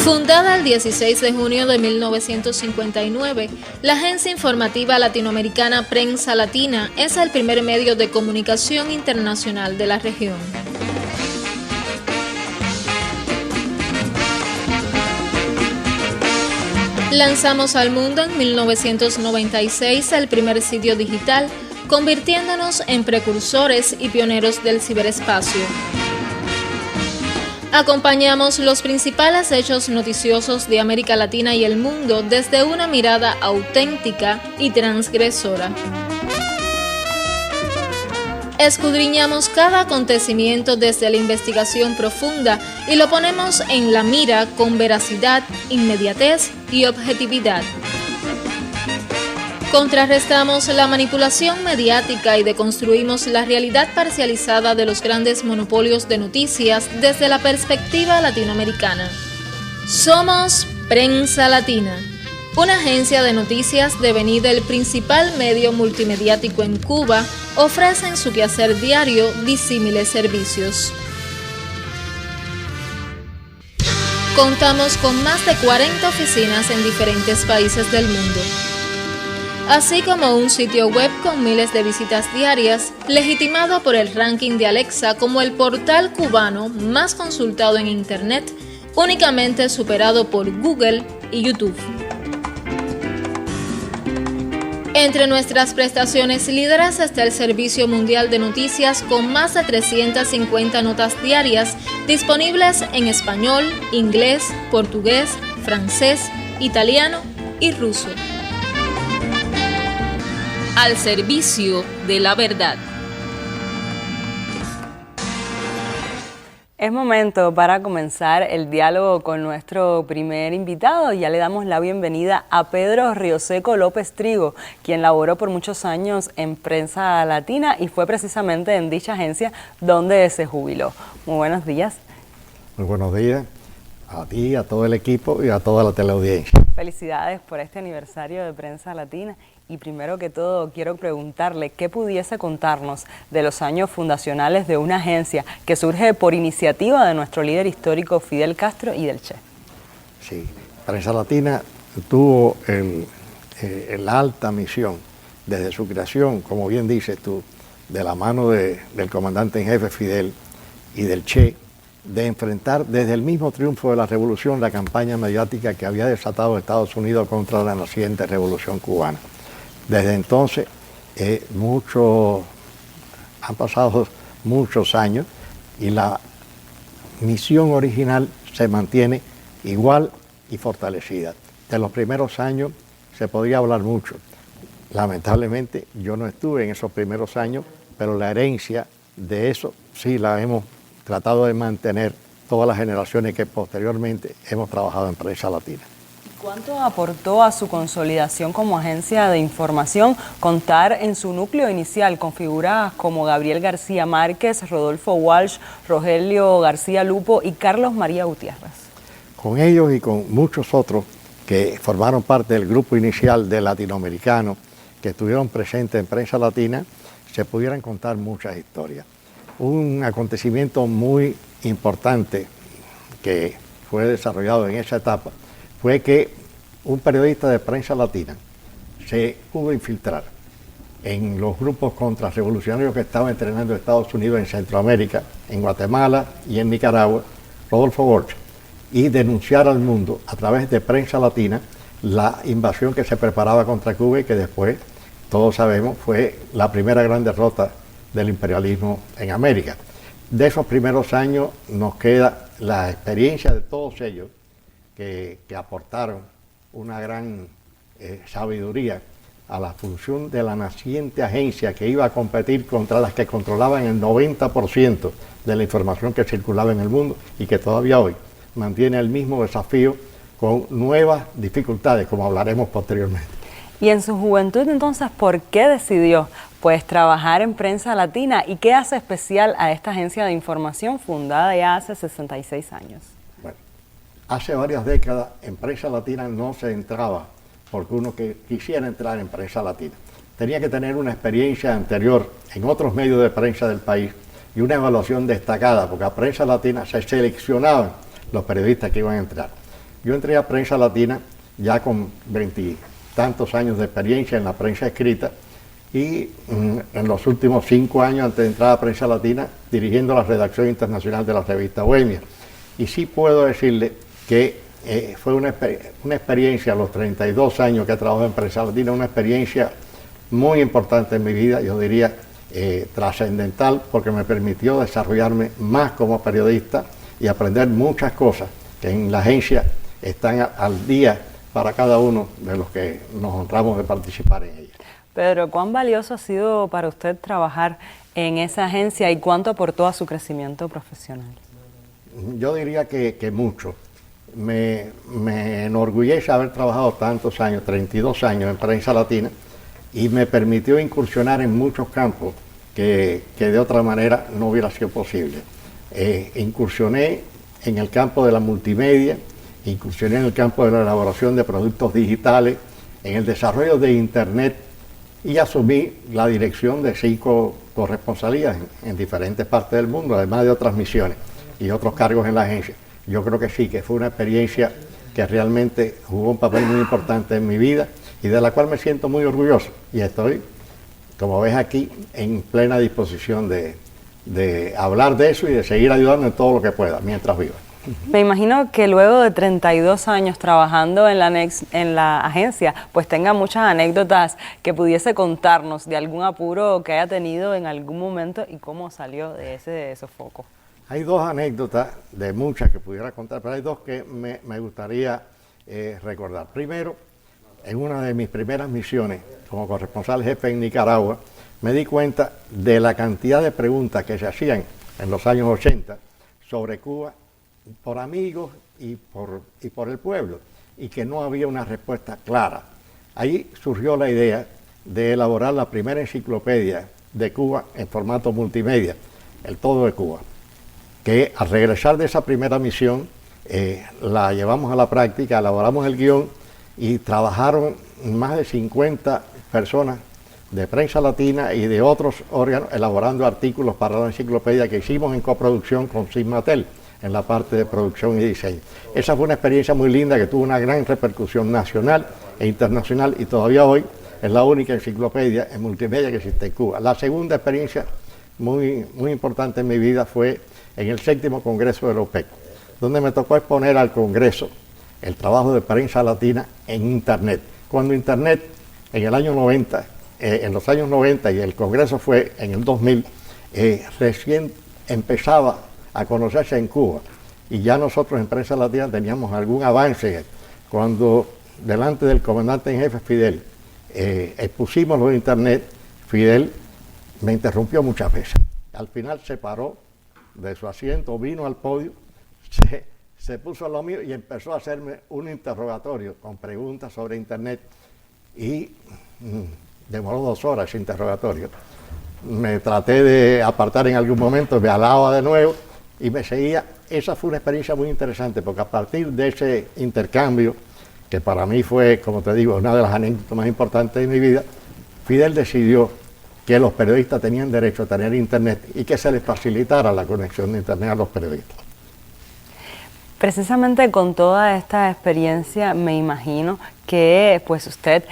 Fundada el 16 de junio de 1959, la agencia informativa latinoamericana Prensa Latina es el primer medio de comunicación internacional de la región. Lanzamos al mundo en 1996 el primer sitio digital, convirtiéndonos en precursores y pioneros del ciberespacio. Acompañamos los principales hechos noticiosos de América Latina y el mundo desde una mirada auténtica y transgresora. Escudriñamos cada acontecimiento desde la investigación profunda y lo ponemos en la mira con veracidad, inmediatez y objetividad. Contrarrestamos la manipulación mediática y deconstruimos la realidad parcializada de los grandes monopolios de noticias desde la perspectiva latinoamericana. Somos Prensa Latina, una agencia de noticias devenida el principal medio multimediático en Cuba, ofrece en su quehacer diario disímiles servicios. Contamos con más de 40 oficinas en diferentes países del mundo, así como un sitio web con miles de visitas diarias, legitimado por el ranking de Alexa como el portal cubano más consultado en Internet, únicamente superado por Google y YouTube. Entre nuestras prestaciones líderes está el Servicio Mundial de Noticias con más de 350 notas diarias disponibles en español, inglés, portugués, francés, italiano y ruso. Al servicio de la verdad. Es momento para comenzar el diálogo con nuestro primer invitado. Ya le damos la bienvenida a Pedro Rioseco López Trigo, quien laboró por muchos años en Prensa Latina y fue precisamente en dicha agencia donde se jubiló. Muy buenos días. Muy buenos días a ti, a todo el equipo y a toda la teleaudiencia. Felicidades por este aniversario de Prensa Latina. Y primero que todo quiero preguntarle qué pudiese contarnos de los años fundacionales de una agencia que surge por iniciativa de nuestro líder histórico Fidel Castro y del Che. Sí, Prensa Latina tuvo la alta misión desde su creación, como bien dices tú, de la mano del comandante en jefe Fidel y del Che, de enfrentar desde el mismo triunfo de la revolución la campaña mediática que había desatado Estados Unidos contra la naciente revolución cubana. Desde entonces, han pasado muchos años y la misión original se mantiene igual y fortalecida. De los primeros años se podría hablar mucho. Lamentablemente yo no estuve en esos primeros años, pero la herencia de eso sí la hemos tratado de mantener todas las generaciones que posteriormente hemos trabajado en Prensa Latina. ¿Cuánto aportó a su consolidación como agencia de información contar en su núcleo inicial con figuras como Gabriel García Márquez, Rodolfo Walsh, Rogelio García Lupo y Carlos María Gutiérrez? Con ellos y con muchos otros que formaron parte del grupo inicial de latinoamericanos que estuvieron presentes en Prensa Latina, se pudieran contar muchas historias. Un acontecimiento muy importante que fue desarrollado en esa etapa fue que un periodista de Prensa Latina se pudo infiltrar en los grupos contrarrevolucionarios que estaban entrenando Estados Unidos en Centroamérica, en Guatemala y en Nicaragua, Rodolfo Walsh, y denunciar al mundo a través de Prensa Latina la invasión que se preparaba contra Cuba y que después, todos sabemos, fue la primera gran derrota del imperialismo en América. De esos primeros años nos queda la experiencia de todos ellos que aportaron una gran sabiduría a la función de la naciente agencia que iba a competir contra las que controlaban el 90% de la información que circulaba en el mundo y que todavía hoy mantiene el mismo desafío con nuevas dificultades, como hablaremos posteriormente. Y en su juventud, entonces, ¿por qué decidió trabajar en Prensa Latina y qué hace especial a esta agencia de información fundada ya hace 66 años? Bueno, hace varias décadas en Prensa Latina no se entraba porque uno que quisiera entrar en Prensa Latina tenía que tener una experiencia anterior en otros medios de prensa del país y una evaluación destacada, porque a Prensa Latina se seleccionaban los periodistas que iban a entrar. Yo entré a Prensa Latina ya con 20 tantos años de experiencia en la prensa escrita y en los últimos 5 años antes de entrar a Prensa Latina dirigiendo la redacción internacional de la revista Bohemia. Y sí puedo decirle que fue una experiencia a los 32 años que he trabajado en Prensa Latina, una experiencia muy importante en mi vida, yo diría trascendental, porque me permitió desarrollarme más como periodista y aprender muchas cosas que en la agencia están al día para cada uno de los que nos honramos de participar en ella. Pedro, ¿cuán valioso ha sido para usted trabajar en esa agencia y cuánto aportó a su crecimiento profesional? Yo diría que mucho. Me enorgullece haber trabajado tantos años, 32 años en Prensa Latina, y me permitió incursionar en muchos campos que de otra manera no hubiera sido posible. Incursioné en el campo de la multimedia, incursioné en el campo de la elaboración de productos digitales, en el desarrollo de Internet y asumí la dirección de 5 corresponsalías en diferentes partes del mundo, además de otras misiones y otros cargos en la agencia. Yo creo que sí, que fue una experiencia que realmente jugó un papel muy importante en mi vida y de la cual me siento muy orgulloso. Y estoy, como ves aquí, en plena disposición de hablar de eso y de seguir ayudando en todo lo que pueda mientras viva. Me imagino que luego de 32 años trabajando en la agencia, pues tenga muchas anécdotas que pudiese contarnos de algún apuro que haya tenido en algún momento y cómo salió de ese sofoco. Hay 2 anécdotas de muchas que pudiera contar, pero hay 2 que me gustaría recordar. Primero, en una de mis primeras misiones como corresponsal jefe en Nicaragua, me di cuenta de la cantidad de preguntas que se hacían en los años 80 sobre Cuba por amigos y por el pueblo, y que no había una respuesta clara. Ahí surgió la idea de elaborar la primera enciclopedia de Cuba en formato multimedia, El Todo de Cuba, que al regresar de esa primera misión la llevamos a la práctica, elaboramos el guión y trabajaron más de 50 personas de Prensa Latina y de otros órganos elaborando artículos para la enciclopedia que hicimos en coproducción con Sigmatel en la parte de producción y diseño. Esa fue una experiencia muy linda que tuvo una gran repercusión nacional e internacional y todavía hoy es la única enciclopedia en multimedia que existe en Cuba. La segunda experiencia muy importante en mi vida fue en el 7º Congreso de la OPEC, donde me tocó exponer al Congreso el trabajo de Prensa Latina en Internet. Cuando Internet en el año 90, en los años 90 y el Congreso fue en el 2000, recién empezaba a conocerse en Cuba y ya nosotros en Prensa Latina teníamos algún avance. Cuando delante del comandante en jefe Fidel expusimos lo de Internet, Fidel me interrumpió muchas veces. Al final se paró de su asiento, vino al podio, se puso a lo mío y empezó a hacerme un interrogatorio con preguntas sobre Internet y demoró 2 horas ese interrogatorio. Me traté de apartar en algún momento, me alaba de nuevo y me seguía. Esa fue una experiencia muy interesante porque a partir de ese intercambio, que para mí fue, como te digo, una de las anécdotas más importantes de mi vida, Fidel decidió que los periodistas tenían derecho a tener Internet y que se les facilitara la conexión de Internet a los periodistas. Precisamente con toda esta experiencia me imagino que pues usted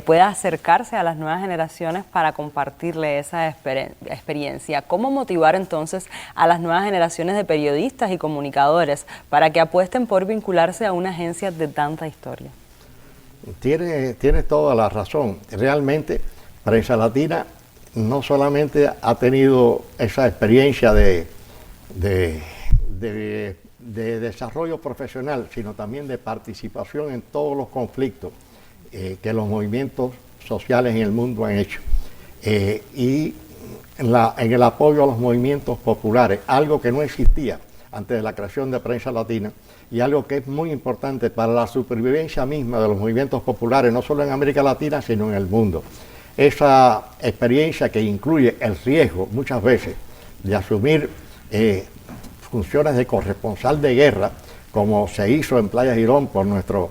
pueda acercarse a las nuevas generaciones para compartirle esa experiencia. ¿Cómo motivar entonces a las nuevas generaciones de periodistas y comunicadores para que apuesten por vincularse a una agencia de tanta historia? Tiene toda la razón. Realmente Prensa Latina no solamente ha tenido esa experiencia de desarrollo profesional, sino también de participación en todos los conflictos que los movimientos sociales en el mundo han hecho. Y en el apoyo a los movimientos populares, algo que no existía antes de la creación de Prensa Latina y algo que es muy importante para la supervivencia misma de los movimientos populares, no solo en América Latina, sino en el mundo. Esa experiencia que incluye el riesgo, muchas veces, de asumir funciones de corresponsal de guerra, como se hizo en Playa Girón por nuestros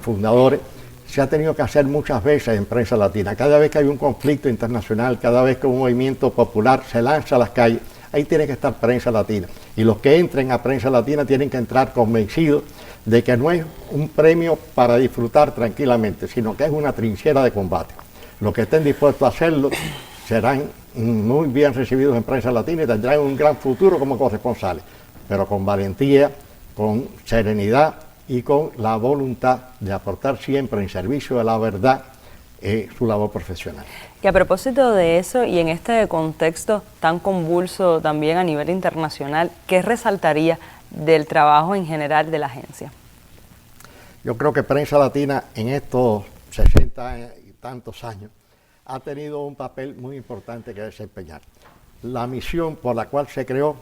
fundadores, se ha tenido que hacer muchas veces en Prensa Latina. Cada vez que hay un conflicto internacional, cada vez que un movimiento popular se lanza a las calles, ahí tiene que estar Prensa Latina. Y los que entren a Prensa Latina tienen que entrar convencidos de que no es un premio para disfrutar tranquilamente, sino que es una trinchera de combate. Los que estén dispuestos a hacerlo serán muy bien recibidos en Prensa Latina y tendrán un gran futuro como corresponsales, pero con valentía, con serenidad y con la voluntad de aportar siempre en servicio de la verdad su labor profesional. Y a propósito de eso, y en este contexto tan convulso también a nivel internacional, ¿qué resaltaría del trabajo en general de la agencia? Yo creo que Prensa Latina en estos 60 y tantos años ha tenido un papel muy importante que desempeñar. La misión por la cual se creó,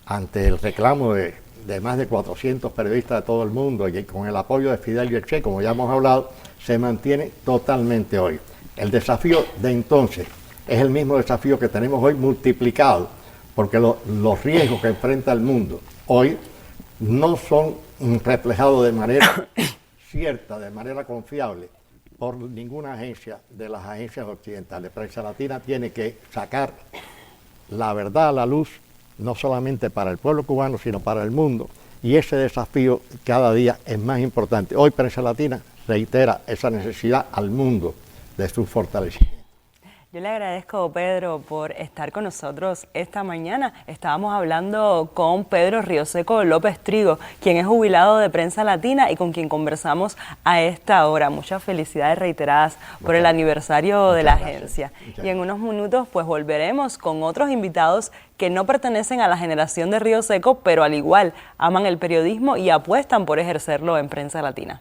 ante el reclamo de más de 400 periodistas de todo el mundo y con el apoyo de Fidel y el Che, como ya hemos hablado, se mantiene totalmente hoy. El desafío de entonces es el mismo desafío que tenemos hoy multiplicado, porque los riesgos que enfrenta el mundo hoy no son reflejados de manera cierta, de manera confiable, por ninguna agencia de las agencias occidentales. Prensa Latina tiene que sacar la verdad a la luz, no solamente para el pueblo cubano, sino para el mundo, y ese desafío cada día es más importante. Hoy Prensa Latina reitera esa necesidad al mundo de su fortalecimiento. Yo le agradezco, Pedro, por estar con nosotros esta mañana. Estábamos hablando con Pedro Rioseco López Trigo, quien es jubilado de Prensa Latina y con quien conversamos a esta hora. Muchas felicidades reiteradas por el aniversario de la agencia. Y en unos minutos pues volveremos con otros invitados que no pertenecen a la generación de Rioseco, pero al igual aman el periodismo y apuestan por ejercerlo en Prensa Latina.